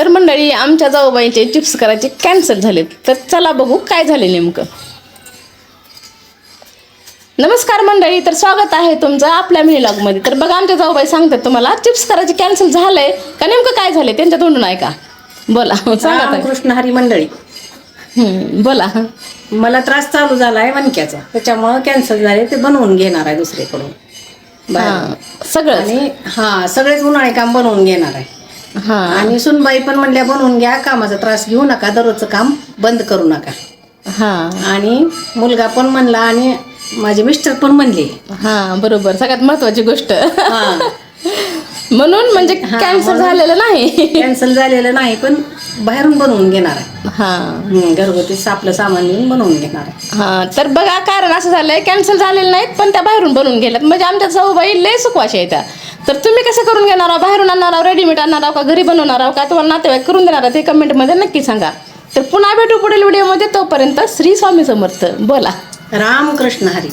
तर मंडळी आमच्या जाऊबाईंचे चिप्स करायचे कॅन्सल झाले. तर चला बघू काय झाले नेमकं. नमस्कार मंडळी, तर स्वागत आहे तुमचं आपल्या मिनी व्लॉगमध्ये. तर बघा आमच्या जाऊबाई सांगतात तुम्हाला चिप्स करायचे कॅन्सल झालंय का नेमकं काय झालंय त्यांच्या तोंडून ऐका. बोला सांगा. कृष्ण हरी मंडळी, बोला. मला त्रास चालू झाला आहे मणक्याचा, त्याच्यामुळं कॅन्सल झाले. ते बनवून घेणार आहे दुसरीकडून हां सगळं. आणि सगळेच उन्हाळे काम बनवून घेणार आहे. हां आणि सुनबाई पण म्हणल्या बनवून घ्या, कामाचा त्रास घेऊ नका, दररोजचं काम बंद करू नका. हां आणि मुलगा पण म्हणला आणि माझे मिस्टर पण म्हणले. हां बरोबर, सगळ्यात महत्वाची गोष्ट. हा म्हणून म्हणजे कॅन्सल झालेलं नाही. कॅन्सल झालेलं नाही, पण बाहेरून बनवून घेणार आहे. हां घरगुती आपलं सामान घेऊन बनवून घेणार आहे. हां तर बघा कारण असं झालंय, कॅन्सल झालेलं नाहीत पण त्या बाहेरून बनवून गेल्यात. म्हणजे आमच्या जाऊबाई लय सुखवाशी आहे त्या. तर तुम्ही कसं करून घेणार आहो, बाहेरून आणणार आहो, रेडीमेड आणणार आहो का घरी बनवणार आहो का तुम्हाला नातेवाईक करून देणार आहोत, ते कमेंटमध्ये नक्की सांगा. तर पुन्हा भेटू पुढील व्हिडिओमध्ये. तोपर्यंत श्री स्वामी समर्थ. बोला. रामकृष्ण हरी.